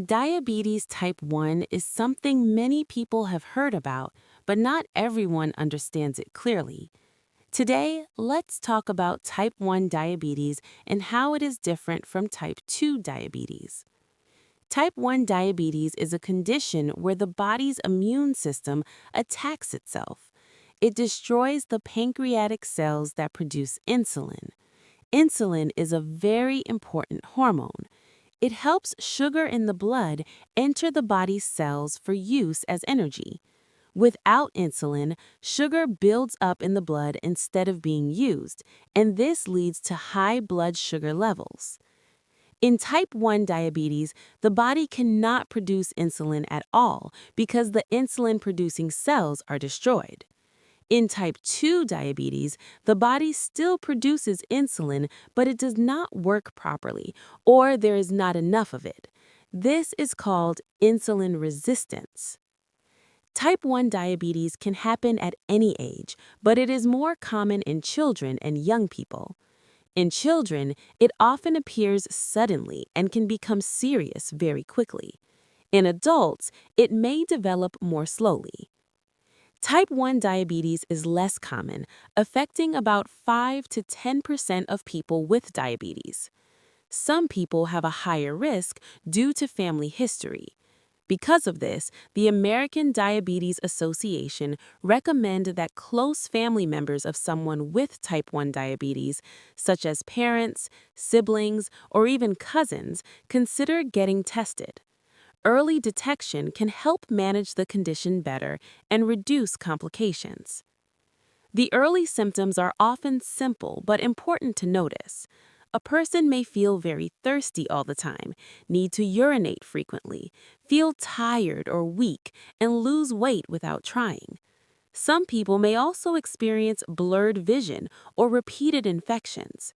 Diabetes type 1 is something many people have heard about, but not everyone understands it clearly. Today, let's talk about type 1 diabetes and how it is different from type 2 diabetes. Type 1 diabetes is a condition where the body's immune system attacks itself. It destroys the pancreatic cells that produce insulin. Insulin is a very important hormone. It helps sugar in the blood enter the body's cells for use as energy. Without insulin, sugar builds up in the blood instead of being used, and this leads to high blood sugar levels. In type 1 diabetes, the body cannot produce insulin at all because the insulin-producing cells are destroyed. In type 2 diabetes, the body still produces insulin, but it does not work properly, or there is not enough of it. This is called insulin resistance. Type 1 diabetes can happen at any age, but it is more common in children and young people. In children, it often appears suddenly and can become serious very quickly. In adults, it may develop more slowly. Type 1 diabetes is less common, affecting about 5 to 10% of people with diabetes. Some people have a higher risk due to family history. Because of this, the American Diabetes Association recommend that close family members of someone with type 1 diabetes, such as parents, siblings, or even cousins, consider getting tested. Early detection can help manage the condition better and reduce complications. The early symptoms are often simple but important to notice. A person may feel very thirsty all the time, need to urinate frequently, feel tired or weak, and lose weight without trying. Some people may also experience blurred vision or repeated infections.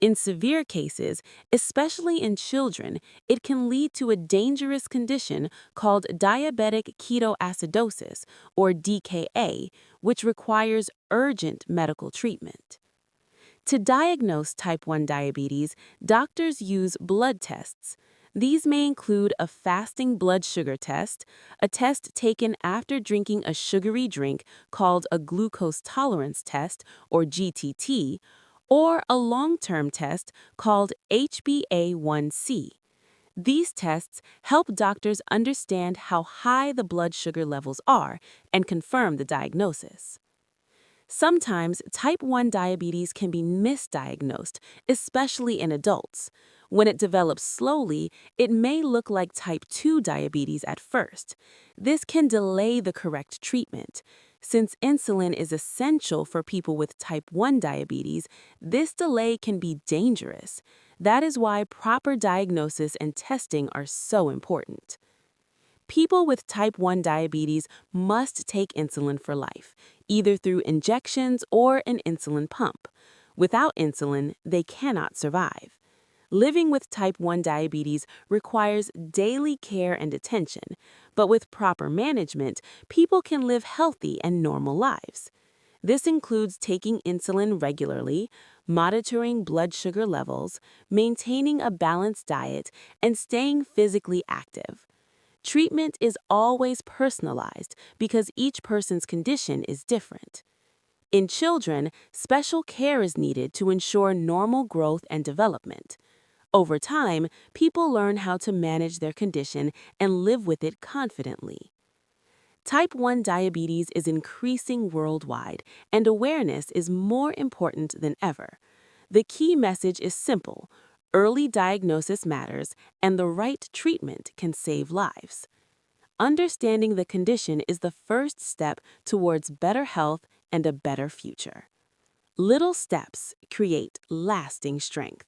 In severe cases, especially in children, it can lead to a dangerous condition called diabetic ketoacidosis, or DKA, which requires urgent medical treatment. To diagnose type 1 diabetes, doctors use blood tests. These may include a fasting blood sugar test, a test taken after drinking a sugary drink called a glucose tolerance test, or GTT, or a long-term test called HbA1c. These tests help doctors understand how high the blood sugar levels are and confirm the diagnosis. Sometimes type 1 diabetes can be misdiagnosed, especially in adults. When it develops slowly, it may look like type 2 diabetes at first. This can delay the correct treatment. Since insulin is essential for people with type 1 diabetes, this delay can be dangerous. That is why proper diagnosis and testing are so important. People with type 1 diabetes must take insulin for life, either through injections or an insulin pump. Without insulin, they cannot survive. Living with type 1 diabetes requires daily care and attention, but with proper management, people can live healthy and normal lives. This includes taking insulin regularly, monitoring blood sugar levels, maintaining a balanced diet, and staying physically active. Treatment is always personalized because each person's condition is different. In children, special care is needed to ensure normal growth and development. Over time, people learn how to manage their condition and live with it confidently. Type 1 diabetes is increasing worldwide, and awareness is more important than ever. The key message is simple: early diagnosis matters, and the right treatment can save lives. Understanding the condition is the first step towards better health and a better future. Little steps create lasting strength.